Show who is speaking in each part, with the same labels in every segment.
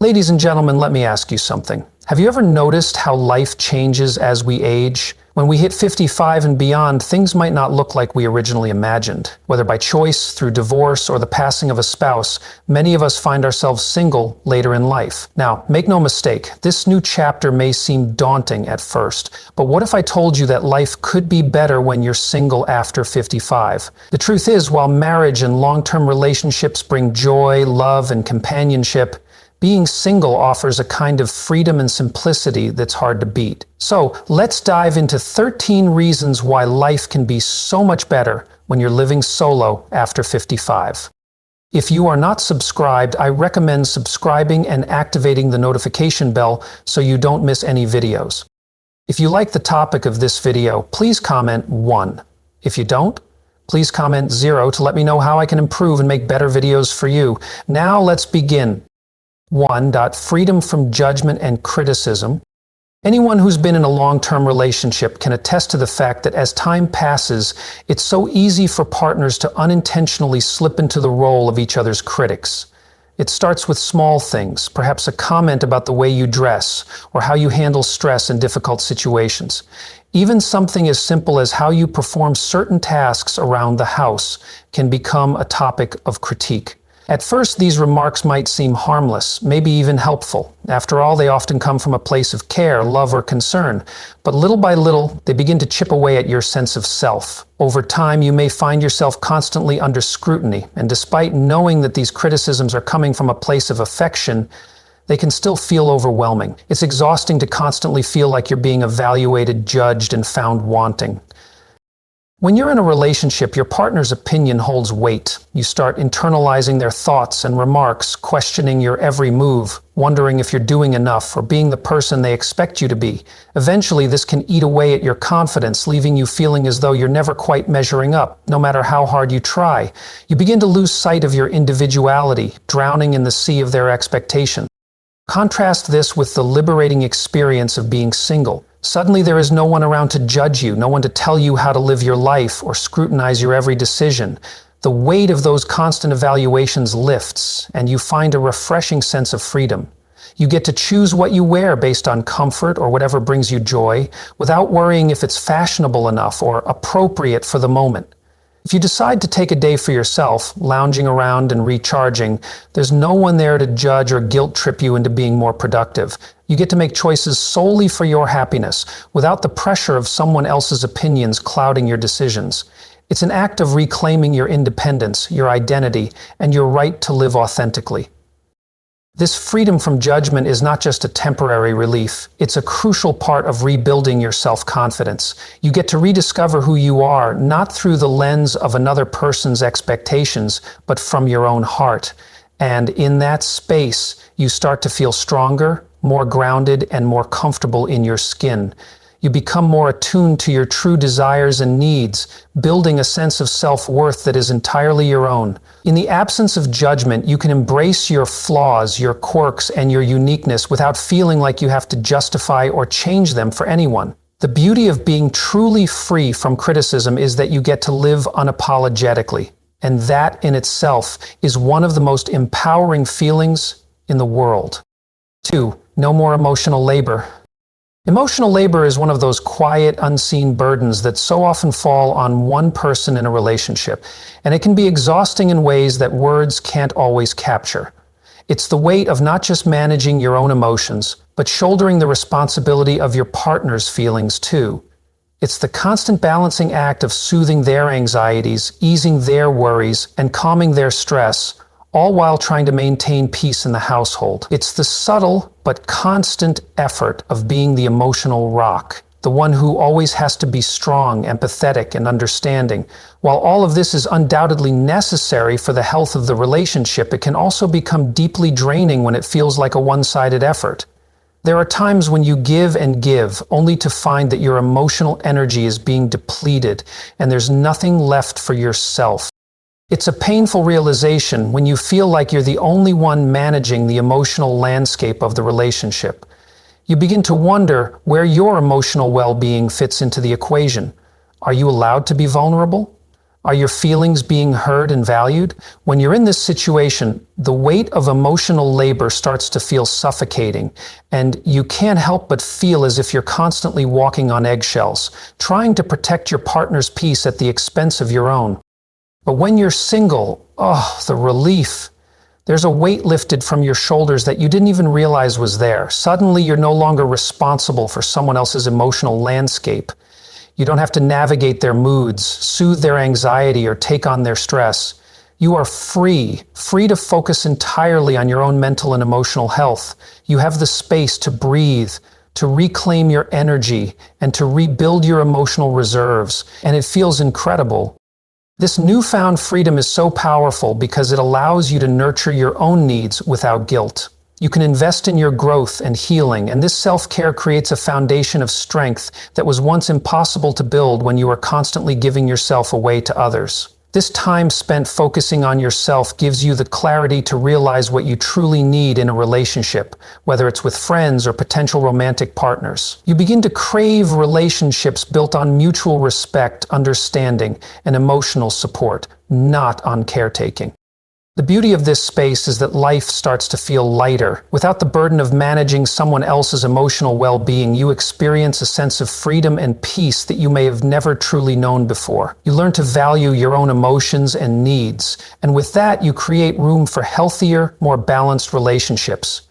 Speaker 1: Ladies and gentlemen, let me ask you something. Have you ever noticed how life changes as we age? When we hit 55 and beyond, things might not look like we originally imagined. Whether by choice, through divorce, or the passing of a spouse, many of us find ourselves single later in life. Now, make no mistake, this new chapter may seem daunting at first, but what if I told you that life could be better when you're single after 55? The truth is, while marriage and long-term relationships bring joy, love, and companionship, being single offers a kind of freedom and simplicity that's hard to beat. So let's dive into 13 reasons why life can be so much better when you're living solo after 55. If you are not subscribed, I recommend subscribing and activating the notification bell so you don't miss any videos. If you like the topic of this video, please comment 1. If you don't, please comment 0 to let me know how I can improve and make better videos for you. Now let's begin. 1. Freedom from judgment and criticism. Anyone who's been in a long-term relationship can attest to the fact that as time passes, it's so easy for partners to unintentionally slip into the role of each other's critics. It starts with small things, perhaps a comment about the way you dress or how you handle stress in difficult situations. Even something as simple as how you perform certain tasks around the house can become a topic of critique. At first, these remarks might seem harmless, maybe even helpful. After all, they often come from a place of care, love, or concern. But little by little, they begin to chip away at your sense of self. Over time, you may find yourself constantly under scrutiny, and despite knowing that these criticisms are coming from a place of affection, they can still feel overwhelming. It's exhausting to constantly feel like you're being evaluated, judged, and found wanting. When you're in a relationship, your partner's opinion holds weight. You start internalizing their thoughts and remarks, questioning your every move, wondering if you're doing enough or being the person they expect you to be. Eventually, this can eat away at your confidence, leaving you feeling as though you're never quite measuring up, no matter how hard you try. You begin to lose sight of your individuality, drowning in the sea of their expectations. Contrast this with the liberating experience of being single. Suddenly there is no one around to judge you, no one to tell you how to live your life or scrutinize your every decision. The weight of those constant evaluations lifts, and you find a refreshing sense of freedom. You get to choose what you wear based on comfort or whatever brings you joy, without worrying if it's fashionable enough or appropriate for the moment. If you decide to take a day for yourself, lounging around and recharging, there's no one there to judge or guilt trip you into being more productive. You get to make choices solely for your happiness, without the pressure of someone else's opinions clouding your decisions. It's an act of reclaiming your independence, your identity, and your right to live authentically. This freedom from judgment is not just a temporary relief, it's a crucial part of rebuilding your self-confidence. You get to rediscover who you are, not through the lens of another person's expectations, but from your own heart. And in that space, you start to feel stronger, more grounded, and more comfortable in your skin. You become more attuned to your true desires and needs, building a sense of self-worth that is entirely your own. In the absence of judgment, you can embrace your flaws, your quirks, and your uniqueness without feeling like you have to justify or change them for anyone. The beauty of being truly free from criticism is that you get to live unapologetically. And that in itself is one of the most empowering feelings in the world. 2. No more emotional labor. Emotional labor is one of those quiet, unseen burdens that so often fall on one person in a relationship, and it can be exhausting in ways that words can't always capture. It's the weight of not just managing your own emotions, but shouldering the responsibility of your partner's feelings too. It's the constant balancing act of soothing their anxieties, easing their worries, and calming their stress, all while trying to maintain peace in the household. It's the subtle but constant effort of being the emotional rock, the one who always has to be strong, empathetic, and understanding. While all of this is undoubtedly necessary for the health of the relationship, it can also become deeply draining when it feels like a one-sided effort. There are times when you give and give, only to find that your emotional energy is being depleted and there's nothing left for yourself. It's a painful realization when you feel like you're the only one managing the emotional landscape of the relationship. You begin to wonder where your emotional well-being fits into the equation. Are you allowed to be vulnerable? Are your feelings being heard and valued? When you're in this situation, the weight of emotional labor starts to feel suffocating, and you can't help but feel as if you're constantly walking on eggshells, trying to protect your partner's peace at the expense of your own. But when you're single, oh, the relief. There's a weight lifted from your shoulders that you didn't even realize was there. Suddenly, you're no longer responsible for someone else's emotional landscape. You don't have to navigate their moods, soothe their anxiety, or take on their stress. You are free to focus entirely on your own mental and emotional health. You have the space to breathe, to reclaim your energy, and to rebuild your emotional reserves. And it feels incredible. This newfound freedom is so powerful because it allows you to nurture your own needs without guilt. You can invest in your growth and healing, and this self-care creates a foundation of strength that was once impossible to build when you were constantly giving yourself away to others. This time spent focusing on yourself gives you the clarity to realize what you truly need in a relationship, whether it's with friends or potential romantic partners. You begin to crave relationships built on mutual respect, understanding, and emotional support, not on caretaking. The beauty of this space is that life starts to feel lighter. Without the burden of managing someone else's emotional well-being, you experience a sense of freedom and peace that you may have never truly known before. You learn to value your own emotions and needs, and with that, you create room for healthier, more balanced relationships.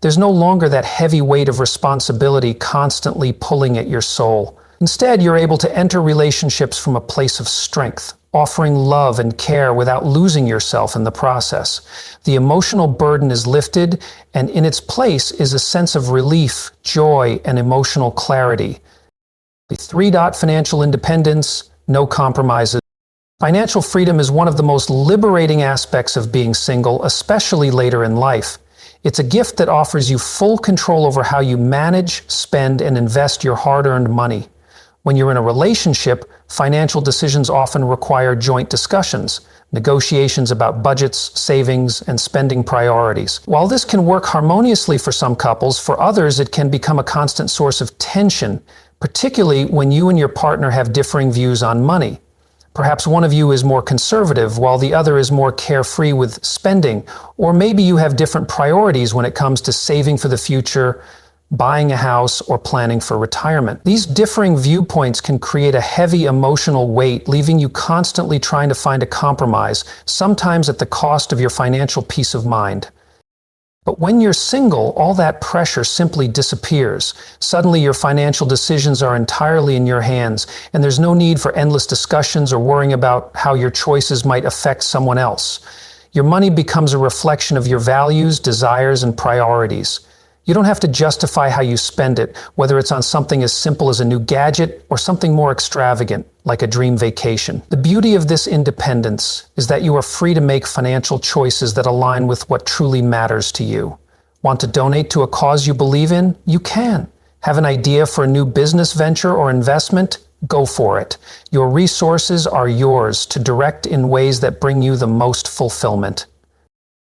Speaker 1: There's no longer that heavy weight of responsibility constantly pulling at your soul. Instead, you're able to enter relationships from a place of strength, offering love and care without losing yourself in the process. The emotional burden is lifted, and in its place is a sense of relief, joy, and emotional clarity. The 3. Financial independence, no compromises. Financial freedom is one of the most liberating aspects of being single, especially later in life. It's a gift that offers you full control over how you manage, spend, and invest your hard-earned money. When you're in a relationship, financial decisions often require joint discussions, negotiations about budgets, savings, and spending priorities. While this can work harmoniously for some couples, for others it can become a constant source of tension, particularly when you and your partner have differing views on money. Perhaps one of you is more conservative while the other is more carefree with spending, or maybe you have different priorities when it comes to saving for the future, buying a house, or planning for retirement. These differing viewpoints can create a heavy emotional weight, leaving you constantly trying to find a compromise, sometimes at the cost of your financial peace of mind. But when you're single, all that pressure simply disappears. Suddenly your financial decisions are entirely in your hands, and there's no need for endless discussions or worrying about how your choices might affect someone else. Your money becomes a reflection of your values, desires, and priorities. You don't have to justify how you spend it, whether it's on something as simple as a new gadget or something more extravagant, like a dream vacation. The beauty of this independence is that you are free to make financial choices that align with what truly matters to you. Want to donate to a cause you believe in? You can. Have an idea for a new business venture or investment? Go for it. Your resources are yours to direct in ways that bring you the most fulfillment.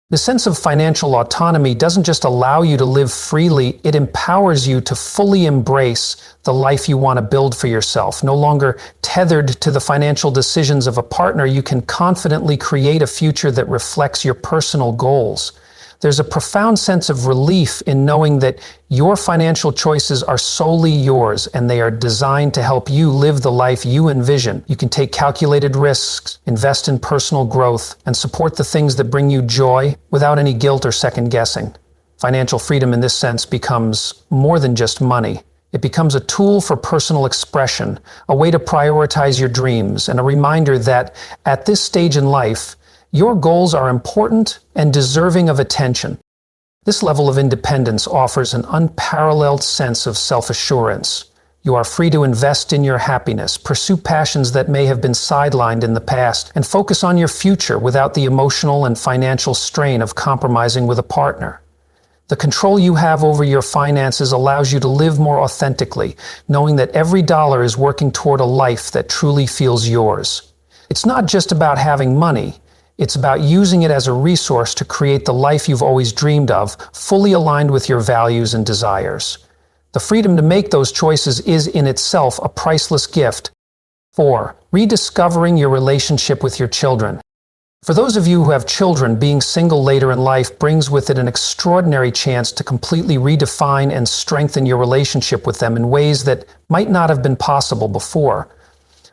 Speaker 1: The sense of financial autonomy doesn't just allow you to live freely, it empowers you to fully embrace the life you want to build for yourself. No longer tethered to the financial decisions of a partner, you can confidently create a future that reflects your personal goals. There's a profound sense of relief in knowing that your financial choices are solely yours and they are designed to help you live the life you envision. You can take calculated risks, invest in personal growth, and support the things that bring you joy without any guilt or second guessing. Financial freedom in this sense becomes more than just money. It becomes a tool for personal expression, a way to prioritize your dreams, and a reminder that at this stage in life, your goals are important and deserving of attention. This level of independence offers an unparalleled sense of self-assurance. You are free to invest in your happiness, pursue passions that may have been sidelined in the past, and focus on your future without the emotional and financial strain of compromising with a partner. The control you have over your finances allows you to live more authentically, knowing that every dollar is working toward a life that truly feels yours. It's not just about having money. It's about using it as a resource to create the life you've always dreamed of, fully aligned with your values and desires. The freedom to make those choices is in itself a priceless gift. 4. Rediscovering your relationship with your children. For those of you who have children, being single later in life brings with it an extraordinary chance to completely redefine and strengthen your relationship with them in ways that might not have been possible before.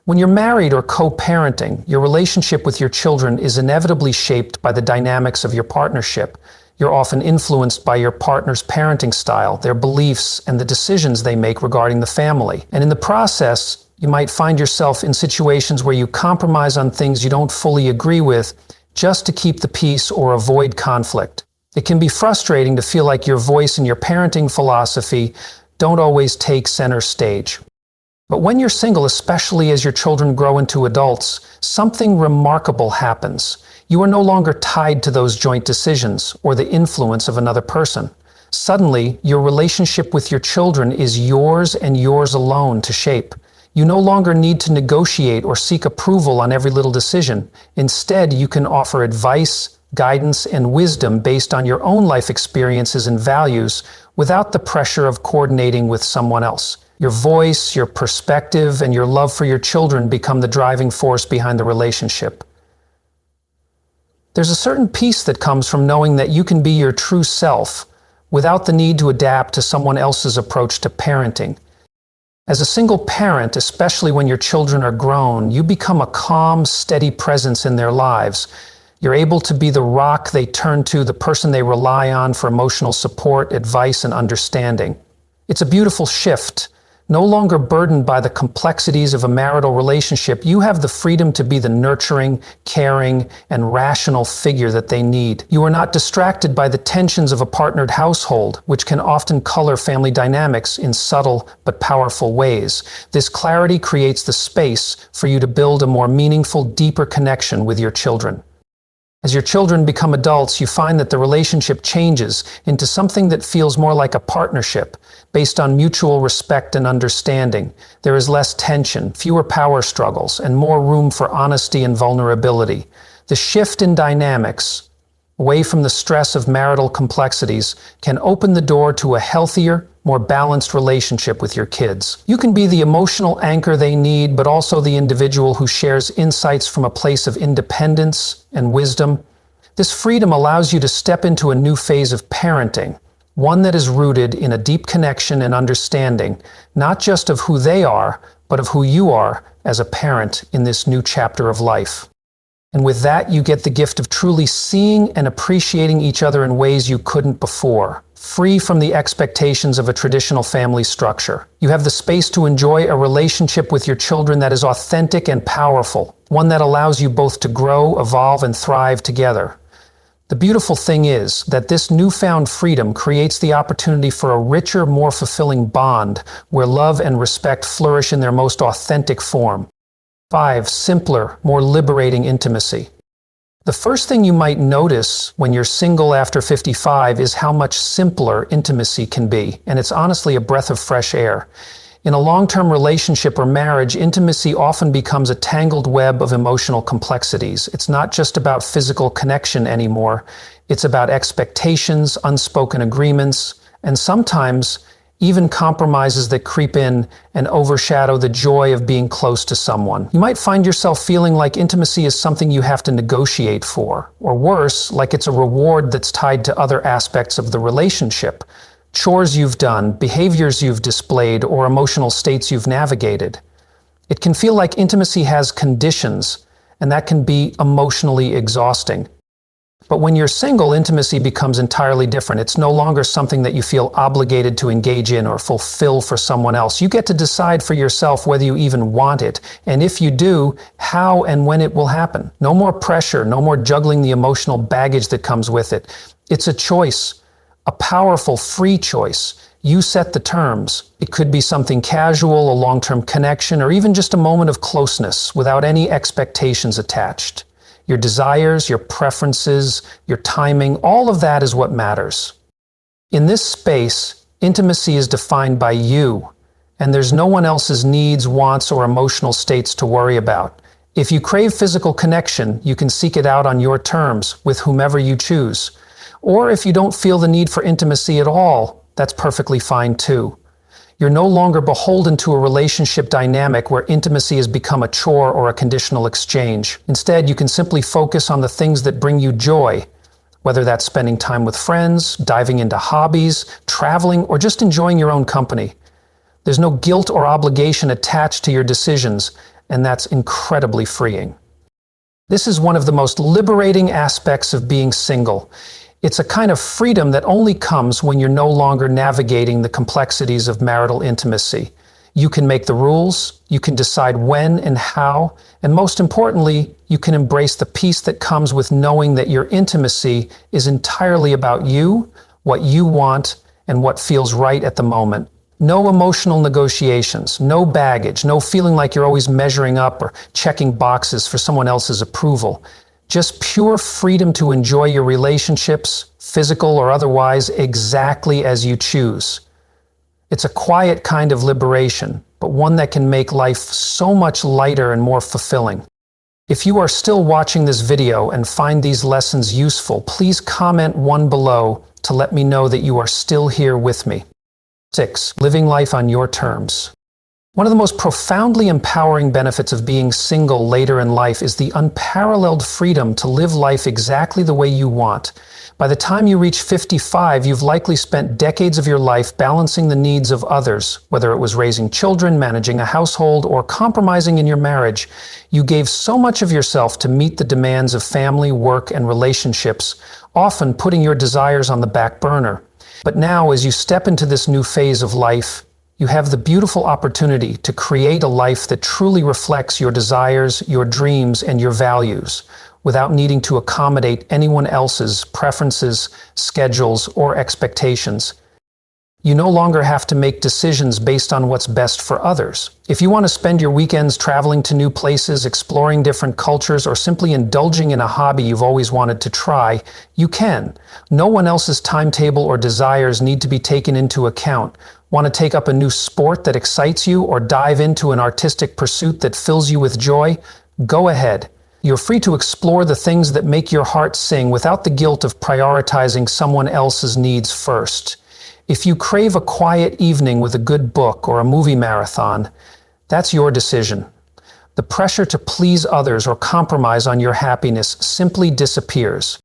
Speaker 1: When you're married or co-parenting, your relationship with your children is inevitably shaped by the dynamics of your partnership. You're often influenced by your partner's parenting style, their beliefs, and the decisions they make regarding the family. And in the process, you might find yourself in situations where you compromise on things you don't fully agree with just to keep the peace or avoid conflict. It can be frustrating to feel like your voice and your parenting philosophy don't always take center stage. But when you're single, especially as your children grow into adults, something remarkable happens. You are no longer tied to those joint decisions or the influence of another person. Suddenly, your relationship with your children is yours and yours alone to shape. You no longer need to negotiate or seek approval on every little decision. Instead, you can offer advice, guidance, and wisdom based on your own life experiences and values without the pressure of coordinating with someone else. Your voice, your perspective, and your love for your children become the driving force behind the relationship. There's a certain peace that comes from knowing that you can be your true self without the need to adapt to someone else's approach to parenting. As a single parent, especially when your children are grown, you become a calm, steady presence in their lives. You're able to be the rock they turn to, the person they rely on for emotional support, advice, and understanding. It's a beautiful shift. No longer burdened by the complexities of a marital relationship, you have the freedom to be the nurturing, caring, and rational figure that they need. You are not distracted by the tensions of a partnered household, which can often color family dynamics in subtle but powerful ways. This clarity creates the space for you to build a more meaningful, deeper connection with your children. As your children become adults, you find that the relationship changes into something that feels more like a partnership, based on mutual respect and understanding. There is less tension, fewer power struggles, and more room for honesty and vulnerability. The shift in dynamics, away from the stress of marital complexities, can open the door to a healthier, more balanced relationship with your kids. You can be the emotional anchor they need, but also the individual who shares insights from a place of independence and wisdom. This freedom allows you to step into a new phase of parenting, one that is rooted in a deep connection and understanding, not just of who they are, but of who you are as a parent in this new chapter of life. And with that, you get the gift of truly seeing and appreciating each other in ways you couldn't before, free from the expectations of a traditional family structure. You have the space to enjoy a relationship with your children that is authentic and powerful, one that allows you both to grow, evolve, and thrive together. The beautiful thing is that this newfound freedom creates the opportunity for a richer, more fulfilling bond where love and respect flourish in their most authentic form. 5. Simpler, more liberating intimacy. The first thing you might notice when you're single after 55 is how much simpler intimacy can be, and it's honestly a breath of fresh air. In a long-term relationship or marriage, intimacy often becomes a tangled web of emotional complexities. It's not just about physical connection anymore. It's about expectations, unspoken agreements, and sometimes even compromises that creep in and overshadow the joy of being close to someone. You might find yourself feeling like intimacy is something you have to negotiate for, or worse, like it's a reward that's tied to other aspects of the relationship. Chores you've done, behaviors you've displayed, or emotional states you've navigated. It can feel like intimacy has conditions, and that can be emotionally exhausting. But when you're single, intimacy becomes entirely different. It's no longer something that you feel obligated to engage in or fulfill for someone else. You get to decide for yourself whether you even want it, and if you do, how and when it will happen. No more pressure, no more juggling the emotional baggage that comes with it. It's a choice, a powerful, free choice. You set the terms. It could be something casual, a long-term connection, or even just a moment of closeness without any expectations attached. Your desires, your preferences, your timing, all of that is what matters. In this space, intimacy is defined by you, and there's no one else's needs, wants, or emotional states to worry about. If you crave physical connection, you can seek it out on your terms, with whomever you choose. Or if you don't feel the need for intimacy at all, that's perfectly fine too. You're no longer beholden to a relationship dynamic where intimacy has become a chore or a conditional exchange. Instead, you can simply focus on the things that bring you joy, whether that's spending time with friends, diving into hobbies, traveling, or just enjoying your own company. There's no guilt or obligation attached to your decisions, and that's incredibly freeing. This is one of the most liberating aspects of being single. It's a kind of freedom that only comes when you're no longer navigating the complexities of marital intimacy. You can make the rules, you can decide when and how, and most importantly, you can embrace the peace that comes with knowing that your intimacy is entirely about you, what you want, and what feels right at the moment. No emotional negotiations, no baggage, no feeling like you're always measuring up or checking boxes for someone else's approval. Just pure freedom to enjoy your relationships, physical or otherwise, exactly as you choose. It's a quiet kind of liberation, but one that can make life so much lighter and more fulfilling. If you are still watching this video and find these lessons useful, please comment one below to let me know that you are still here with me. 6. Living life on your terms. One of the most profoundly empowering benefits of being single later in life is the unparalleled freedom to live life exactly the way you want. By the time you reach 55, you've likely spent decades of your life balancing the needs of others, whether it was raising children, managing a household, or compromising in your marriage. You gave so much of yourself to meet the demands of family, work, and relationships, often putting your desires on the back burner. But now, as you step into this new phase of life, you have the beautiful opportunity to create a life that truly reflects your desires, your dreams, and your values, without needing to accommodate anyone else's preferences, schedules, or expectations. You no longer have to make decisions based on what's best for others. If you want to spend your weekends traveling to new places, exploring different cultures, or simply indulging in a hobby you've always wanted to try, you can. No one else's timetable or desires need to be taken into account. Want to take up a new sport that excites you or dive into an artistic pursuit that fills you with joy? Go ahead. You're free to explore the things that make your heart sing without the guilt of prioritizing someone else's needs first. If you crave a quiet evening with a good book or a movie marathon, that's your decision. The pressure to please others or compromise on your happiness simply disappears.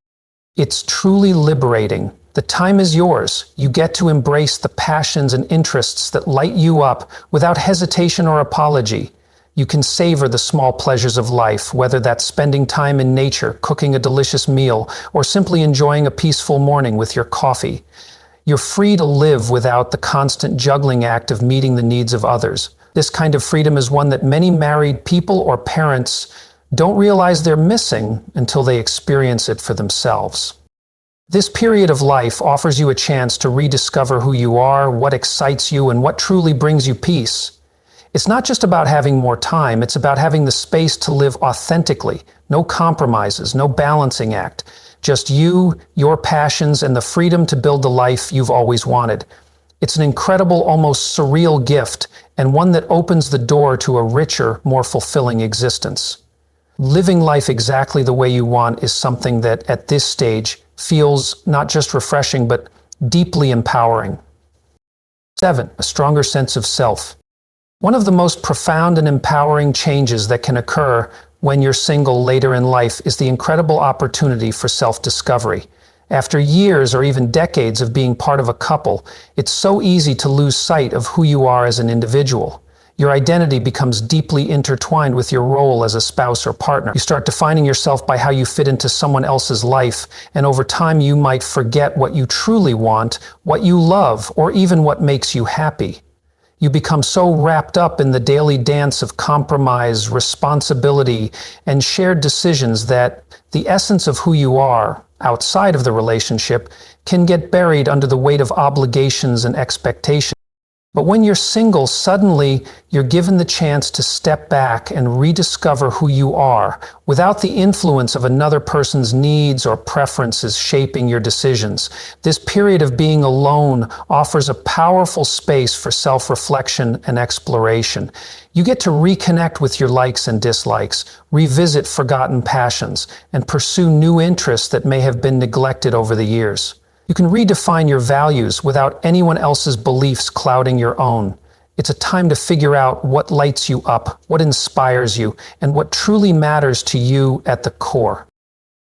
Speaker 1: It's truly liberating. The time is yours. You get to embrace the passions and interests that light you up without hesitation or apology. You can savor the small pleasures of life, whether that's spending time in nature, cooking a delicious meal, or simply enjoying a peaceful morning with your coffee. You're free to live without the constant juggling act of meeting the needs of others. This kind of freedom is one that many married people or parents don't realize they're missing until they experience it for themselves. This period of life offers you a chance to rediscover who you are, what excites you, and what truly brings you peace. It's not just about having more time, it's about having the space to live authentically. No compromises, no balancing act. Just you, your passions, and the freedom to build the life you've always wanted. It's an incredible, almost surreal gift, and one that opens the door to a richer, more fulfilling existence. Living life exactly the way you want is something that, at this stage, feels not just refreshing, but deeply empowering. 7. A stronger sense of self. One of the most profound and empowering changes that can occur when you're single later in life is the incredible opportunity for self-discovery. After years or even decades of being part of a couple, it's so easy to lose sight of who you are as an individual. Your identity becomes deeply intertwined with your role as a spouse or partner. You start defining yourself by how you fit into someone else's life, and over time you might forget what you truly want, what you love, or even what makes you happy. You become so wrapped up in the daily dance of compromise, responsibility, and shared decisions that the essence of who you are, outside of the relationship, can get buried under the weight of obligations and expectations. But when you're single, suddenly you're given the chance to step back and rediscover who you are, without the influence of another person's needs or preferences shaping your decisions. This period of being alone offers a powerful space for self-reflection and exploration. You get to reconnect with your likes and dislikes, revisit forgotten passions, and pursue new interests that may have been neglected over the years. You can redefine your values without anyone else's beliefs clouding your own. It's a time to figure out what lights you up, what inspires you, and what truly matters to you at the core.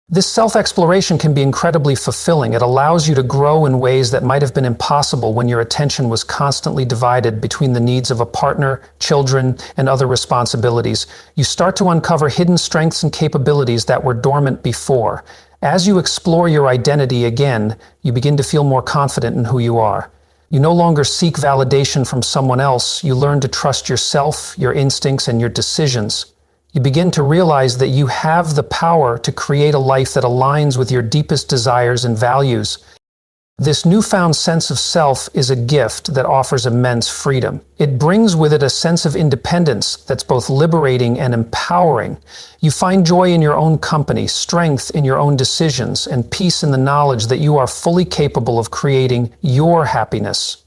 Speaker 1: This self-exploration can be incredibly fulfilling. It allows you to grow in ways that might have been impossible when your attention was constantly divided between the needs of a partner, children, and other responsibilities. You start to uncover hidden strengths and capabilities that were dormant before. As you explore your identity again, you begin to feel more confident in who you are. You no longer seek validation from someone else. You learn to trust yourself, your instincts, and your decisions. You begin to realize that you have the power to create a life that aligns with your deepest desires and values. This newfound sense of self is a gift that offers immense freedom. It brings with it a sense of independence that's both liberating and empowering. You find joy in your own company, strength in your own decisions, and peace in the knowledge that you are fully capable of creating your happiness.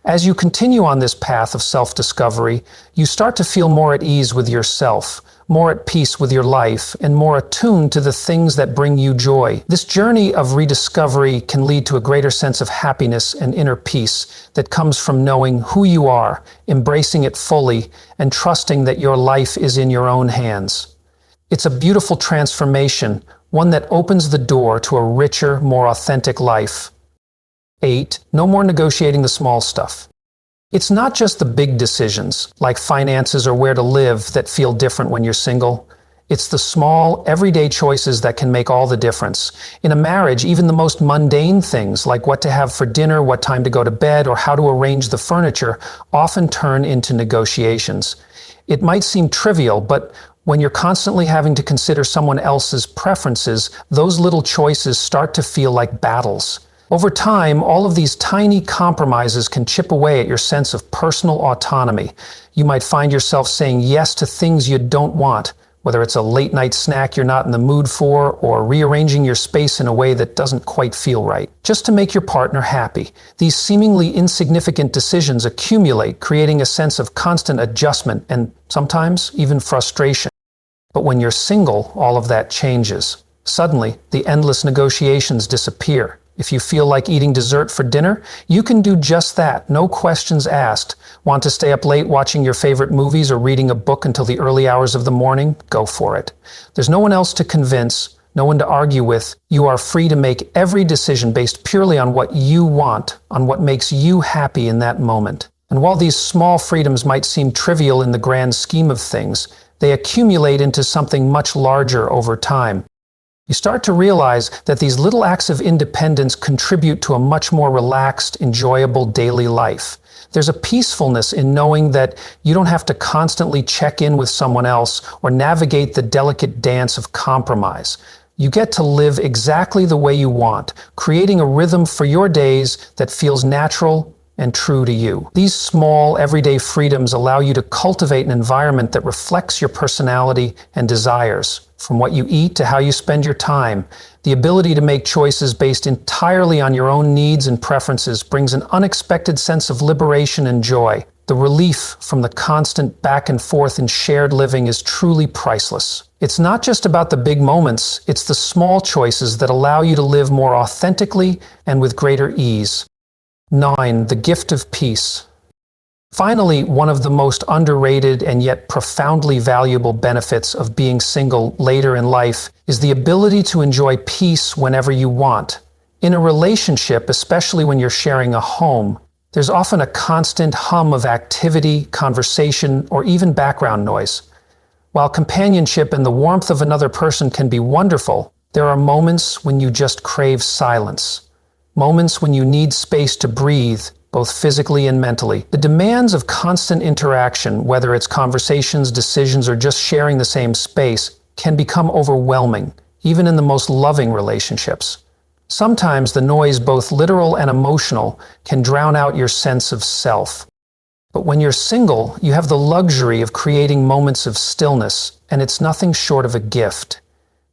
Speaker 1: As you continue on this path of self-discovery, you start to feel more at ease with yourself, more at peace with your life, and more attuned to the things that bring you joy. This journey of rediscovery can lead to a greater sense of happiness and inner peace that comes from knowing who you are, embracing it fully, and trusting that your life is in your own hands. It's a beautiful transformation, one that opens the door to a richer, more authentic life. 8. No more negotiating the small stuff. It's not just the big decisions, like finances or where to live, that feel different when you're single. It's the small, everyday choices that can make all the difference. In a marriage, even the most mundane things, like what to have for dinner, what time to go to bed, or how to arrange the furniture, often turn into negotiations. It might seem trivial, but when you're constantly having to consider someone else's preferences, those little choices start to feel like battles. Over time, all of these tiny compromises can chip away at your sense of personal autonomy. You might find yourself saying yes to things you don't want, whether it's a late-night snack you're not in the mood for, or rearranging your space in a way that doesn't quite feel right, just to make your partner happy. These seemingly insignificant decisions accumulate, creating a sense of constant adjustment and sometimes even frustration. But when you're single, all of that changes. Suddenly, the endless negotiations disappear. If you feel like eating dessert for dinner, you can do just that, no questions asked. Want to stay up late watching your favorite movies or reading a book until the early hours of the morning? Go for it. There's no one else to convince, no one to argue with. You are free to make every decision based purely on what you want, on what makes you happy in that moment. And while these small freedoms might seem trivial in the grand scheme of things, they accumulate into something much larger over time. You start to realize that these little acts of independence contribute to a much more relaxed, enjoyable daily life. There's a peacefulness in knowing that you don't have to constantly check in with someone else or navigate the delicate dance of compromise. You get to live exactly the way you want, creating a rhythm for your days that feels natural and true to you. These small, everyday freedoms allow you to cultivate an environment that reflects your personality and desires. From what you eat to how you spend your time, the ability to make choices based entirely on your own needs and preferences brings an unexpected sense of liberation and joy. The relief from the constant back and forth in shared living is truly priceless. It's not just about the big moments, it's the small choices that allow you to live more authentically and with greater ease. 9. The gift of peace. Finally, one of the most underrated and yet profoundly valuable benefits of being single later in life is the ability to enjoy peace whenever you want. In a relationship, especially when you're sharing a home, there's often a constant hum of activity, conversation, or even background noise. While companionship and the warmth of another person can be wonderful, there are moments when you just crave silence. Moments when you need space to breathe, both physically and mentally. The demands of constant interaction, whether it's conversations, decisions, or just sharing the same space, can become overwhelming, even in the most loving relationships. Sometimes the noise, both literal and emotional, can drown out your sense of self. But when you're single, you have the luxury of creating moments of stillness, and it's nothing short of a gift.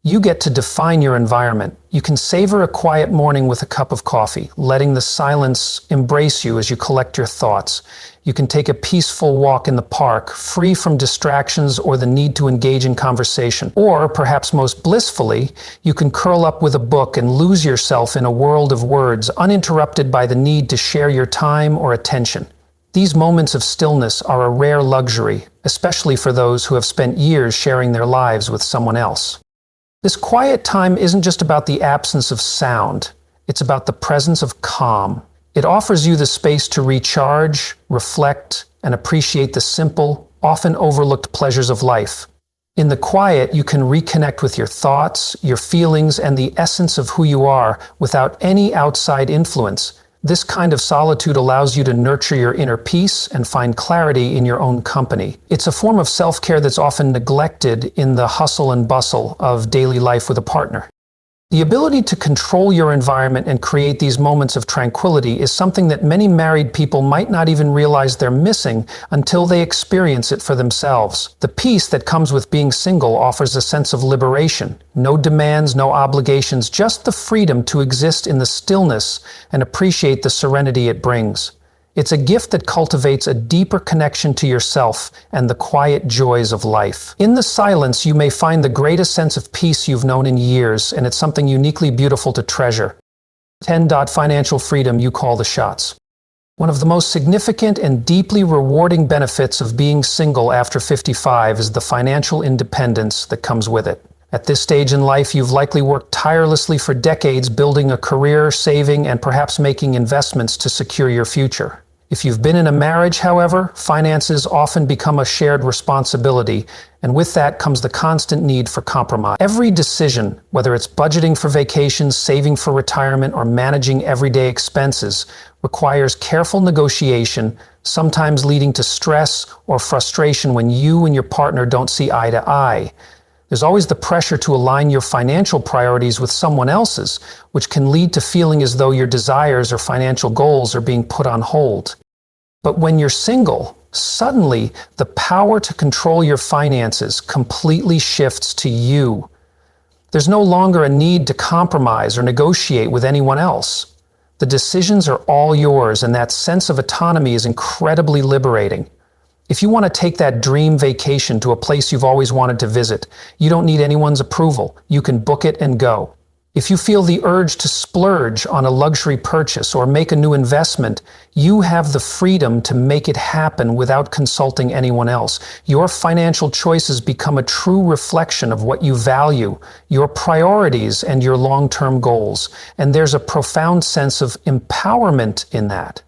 Speaker 1: You get to define your environment. You can savor a quiet morning with a cup of coffee, letting the silence embrace you as you collect your thoughts. You can take a peaceful walk in the park, free from distractions or the need to engage in conversation. Or, perhaps most blissfully, you can curl up with a book and lose yourself in a world of words, uninterrupted by the need to share your time or attention. These moments of stillness are a rare luxury, especially for those who have spent years sharing their lives with someone else. This quiet time isn't just about the absence of sound, it's about the presence of calm. It offers you the space to recharge, reflect, and appreciate the simple, often overlooked pleasures of life. In the quiet, you can reconnect with your thoughts, your feelings, and the essence of who you are without any outside influence. This kind of solitude allows you to nurture your inner peace and find clarity in your own company. It's a form of self-care that's often neglected in the hustle and bustle of daily life with a partner. The ability to control your environment and create these moments of tranquility is something that many married people might not even realize they're missing until they experience it for themselves. The peace that comes with being single offers a sense of liberation. No demands, no obligations, just the freedom to exist in the stillness and appreciate the serenity it brings. It's a gift that cultivates a deeper connection to yourself and the quiet joys of life. In the silence, you may find the greatest sense of peace you've known in years, and it's something uniquely beautiful to treasure. 10. Financial freedom, you call the shots. One of the most significant and deeply rewarding benefits of being single after 55 is the financial independence that comes with it. At this stage in life, you've likely worked tirelessly for decades building a career, saving, and perhaps making investments to secure your future. If you've been in a marriage, however, finances often become a shared responsibility, and with that comes the constant need for compromise. Every decision, whether it's budgeting for vacations, saving for retirement, or managing everyday expenses, requires careful negotiation, sometimes leading to stress or frustration when you and your partner don't see eye to eye. There's always the pressure to align your financial priorities with someone else's, which can lead to feeling as though your desires or financial goals are being put on hold. But when you're single, suddenly the power to control your finances completely shifts to you. There's no longer a need to compromise or negotiate with anyone else. The decisions are all yours, and that sense of autonomy is incredibly liberating. If you want to take that dream vacation to a place you've always wanted to visit, you don't need anyone's approval. You can book it and go. If you feel the urge to splurge on a luxury purchase or make a new investment, you have the freedom to make it happen without consulting anyone else. Your financial choices become a true reflection of what you value, your priorities, and your long-term goals. And there's a profound sense of empowerment in that.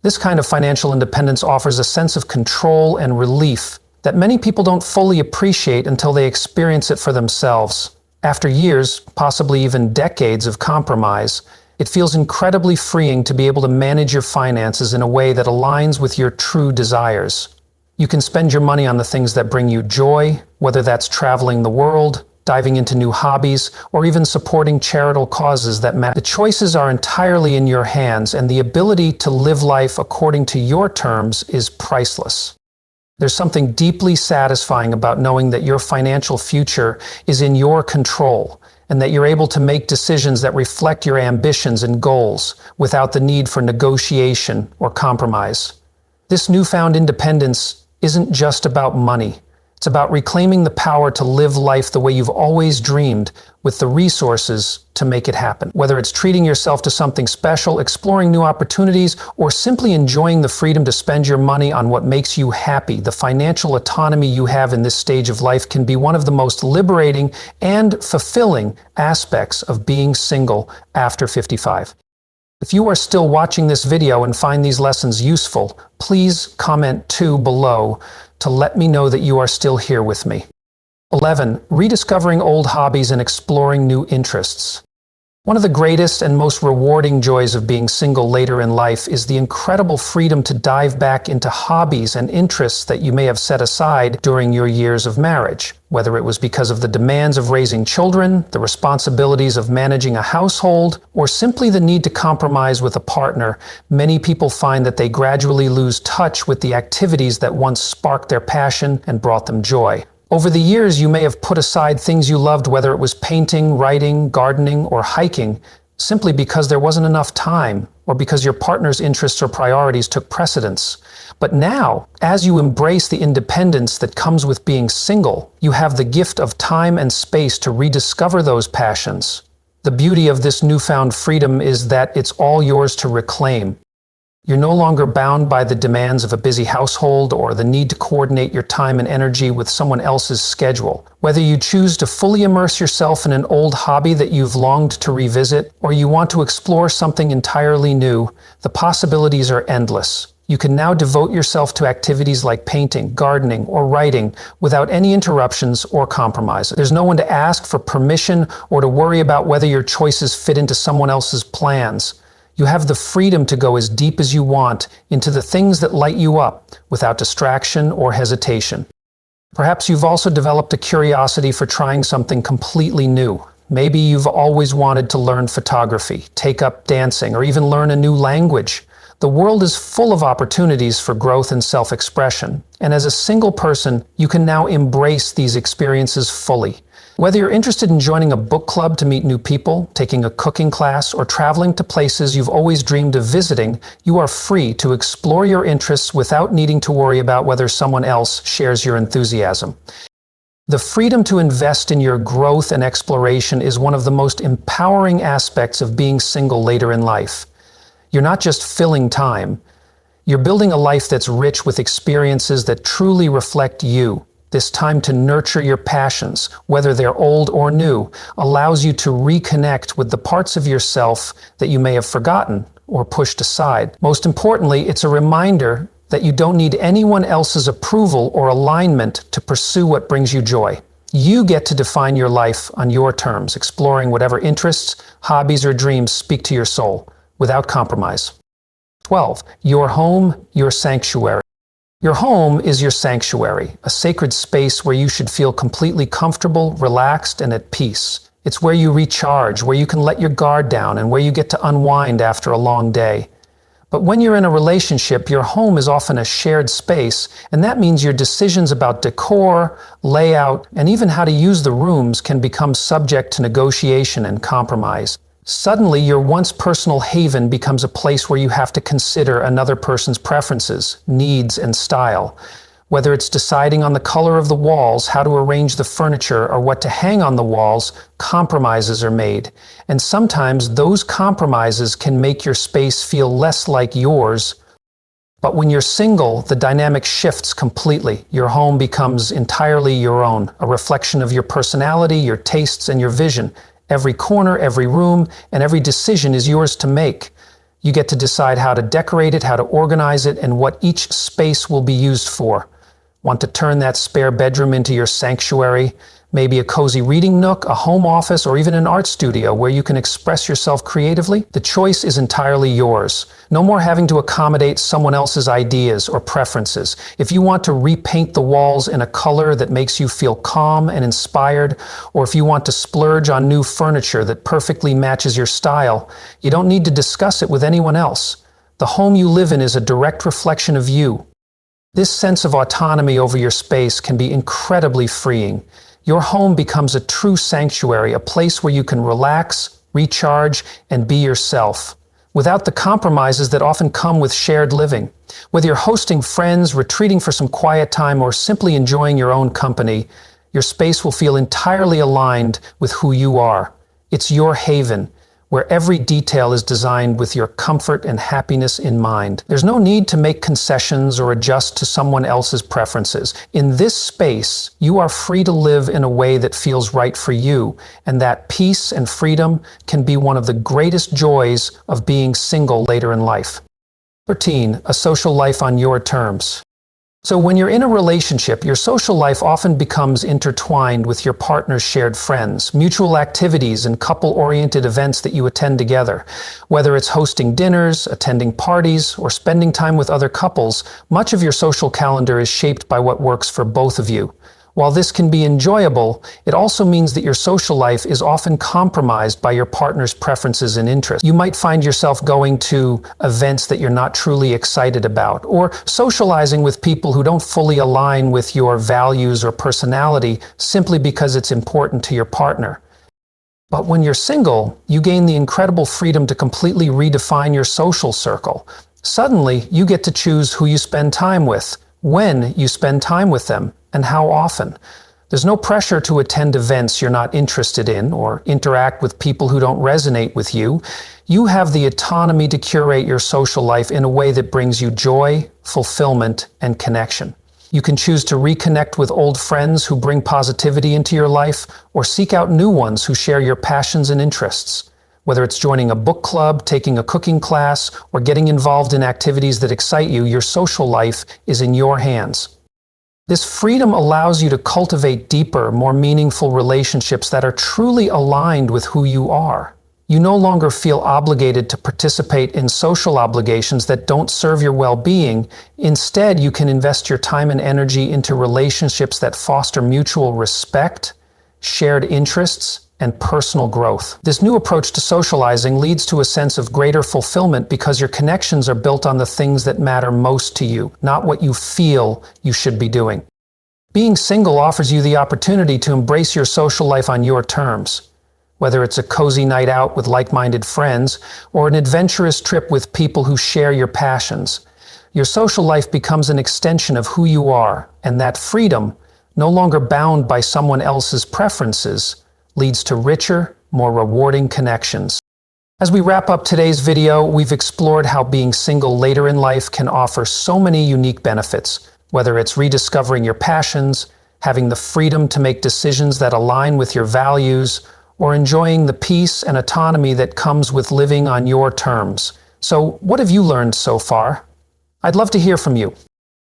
Speaker 1: This kind of financial independence offers a sense of control and relief that many people don't fully appreciate until they experience it for themselves. After years, possibly even decades of compromise, it feels incredibly freeing to be able to manage your finances in a way that aligns with your true desires. You can spend your money on the things that bring you joy, whether that's traveling the world, diving into new hobbies, or even supporting charitable causes that matter. The choices are entirely in your hands, and the ability to live life according to your terms is priceless. There's something deeply satisfying about knowing that your financial future is in your control, and that you're able to make decisions that reflect your ambitions and goals without the need for negotiation or compromise. This newfound independence isn't just about money. It's about reclaiming the power to live life the way you've always dreamed, with the resources to make it happen. Whether it's treating yourself to something special, exploring new opportunities, or simply enjoying the freedom to spend your money on what makes you happy, the financial autonomy you have in this stage of life can be one of the most liberating and fulfilling aspects of being single after 55. If you are still watching this video and find these lessons useful, please comment 2 below to let me know that you are still here with me. 11. Rediscovering old hobbies and exploring new interests. One of the greatest and most rewarding joys of being single later in life is the incredible freedom to dive back into hobbies and interests that you may have set aside during your years of marriage. Whether it was because of the demands of raising children, the responsibilities of managing a household, or simply the need to compromise with a partner, many people find that they gradually lose touch with the activities that once sparked their passion and brought them joy. Over the years, you may have put aside things you loved, whether it was painting, writing, gardening, or hiking, simply because there wasn't enough time or because your partner's interests or priorities took precedence. But now, as you embrace the independence that comes with being single, you have the gift of time and space to rediscover those passions. The beauty of this newfound freedom is that it's all yours to reclaim. You're no longer bound by the demands of a busy household or the need to coordinate your time and energy with someone else's schedule. Whether you choose to fully immerse yourself in an old hobby that you've longed to revisit, or you want to explore something entirely new, the possibilities are endless. You can now devote yourself to activities like painting, gardening, or writing without any interruptions or compromises. There's no one to ask for permission or to worry about whether your choices fit into someone else's plans. You have the freedom to go as deep as you want into the things that light you up without distraction or hesitation. Perhaps you've also developed a curiosity for trying something completely new. Maybe you've always wanted to learn photography, take up dancing, or even learn a new language. The world is full of opportunities for growth and self-expression, and as a single person, you can now embrace these experiences fully. Whether you're interested in joining a book club to meet new people, taking a cooking class, or traveling to places you've always dreamed of visiting, you are free to explore your interests without needing to worry about whether someone else shares your enthusiasm. The freedom to invest in your growth and exploration is one of the most empowering aspects of being single later in life. You're not just filling time. You're building a life that's rich with experiences that truly reflect you. This time to nurture your passions, whether they're old or new, allows you to reconnect with the parts of yourself that you may have forgotten or pushed aside. Most importantly, it's a reminder that you don't need anyone else's approval or alignment to pursue what brings you joy. You get to define your life on your terms, exploring whatever interests, hobbies, or dreams speak to your soul, without compromise. 12. Your home, your sanctuary. Your home is your sanctuary, a sacred space where you should feel completely comfortable, relaxed, and at peace. It's where you recharge, where you can let your guard down, and where you get to unwind after a long day. But when you're in a relationship, your home is often a shared space, and that means your decisions about decor, layout, and even how to use the rooms can become subject to negotiation and compromise. Suddenly, your once personal haven becomes a place where you have to consider another person's preferences, needs, and style. Whether it's deciding on the color of the walls, how to arrange the furniture, or what to hang on the walls, compromises are made. And sometimes those compromises can make your space feel less like yours. But when you're single, the dynamic shifts completely. Your home becomes entirely your own, a reflection of your personality, your tastes, and your vision. Every corner, every room, and every decision is yours to make. You get to decide how to decorate it, how to organize it, and what each space will be used for. Want to turn that spare bedroom into your sanctuary? Maybe a cozy reading nook, a home office, or even an art studio where you can express yourself creatively? The choice is entirely yours. No more having to accommodate someone else's ideas or preferences. If you want to repaint the walls in a color that makes you feel calm and inspired, or if you want to splurge on new furniture that perfectly matches your style, you don't need to discuss it with anyone else. The home you live in is a direct reflection of you. This sense of autonomy over your space can be incredibly freeing. Your home becomes a true sanctuary, a place where you can relax, recharge, and be yourself, without the compromises that often come with shared living. Whether you're hosting friends, retreating for some quiet time, or simply enjoying your own company, your space will feel entirely aligned with who you are. It's your haven, where every detail is designed with your comfort and happiness in mind. There's no need to make concessions or adjust to someone else's preferences. In this space, you are free to live in a way that feels right for you, and that peace and freedom can be one of the greatest joys of being single later in life. 13. A social life on your terms. So when you're in a relationship, your social life often becomes intertwined with your partner's shared friends, mutual activities, and couple-oriented events that you attend together. Whether it's hosting dinners, attending parties, or spending time with other couples, much of your social calendar is shaped by what works for both of you. While this can be enjoyable, it also means that your social life is often compromised by your partner's preferences and interests. You might find yourself going to events that you're not truly excited about, or socializing with people who don't fully align with your values or personality simply because it's important to your partner. But when you're single, you gain the incredible freedom to completely redefine your social circle. Suddenly, you get to choose who you spend time with, when you spend time with them, and how often. There's no pressure to attend events you're not interested in or interact with people who don't resonate with you. You have the autonomy to curate your social life in a way that brings you joy, fulfillment, and connection. You can choose to reconnect with old friends who bring positivity into your life, or seek out new ones who share your passions and interests. Whether it's joining a book club, taking a cooking class, or getting involved in activities that excite you, your social life is in your hands. This freedom allows you to cultivate deeper, more meaningful relationships that are truly aligned with who you are. You no longer feel obligated to participate in social obligations that don't serve your well-being. Instead, you can invest your time and energy into relationships that foster mutual respect, shared interests, and personal growth. This new approach to socializing leads to a sense of greater fulfillment because your connections are built on the things that matter most to you, not what you feel you should be doing. Being single offers you the opportunity to embrace your social life on your terms. Whether it's a cozy night out with like-minded friends or an adventurous trip with people who share your passions, your social life becomes an extension of who you are, and that freedom, no longer bound by someone else's preferences, leads to richer, more rewarding connections. As we wrap up today's video, we've explored how being single later in life can offer so many unique benefits, whether it's rediscovering your passions, having the freedom to make decisions that align with your values, or enjoying the peace and autonomy that comes with living on your terms. So, what have you learned so far? I'd love to hear from you.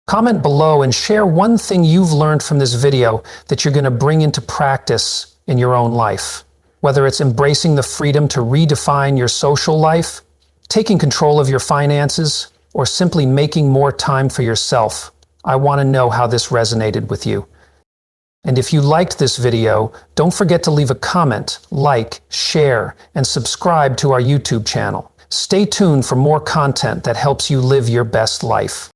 Speaker 1: Comment below and share one thing you've learned from this video that you're going to bring into practice in your own life. Whether it's embracing the freedom to redefine your social life, taking control of your finances, or simply making more time for yourself, I want to know how this resonated with you. And if you liked this video, don't forget to leave a comment, like, share, and subscribe to our YouTube channel. Stay tuned for more content that helps you live your best life.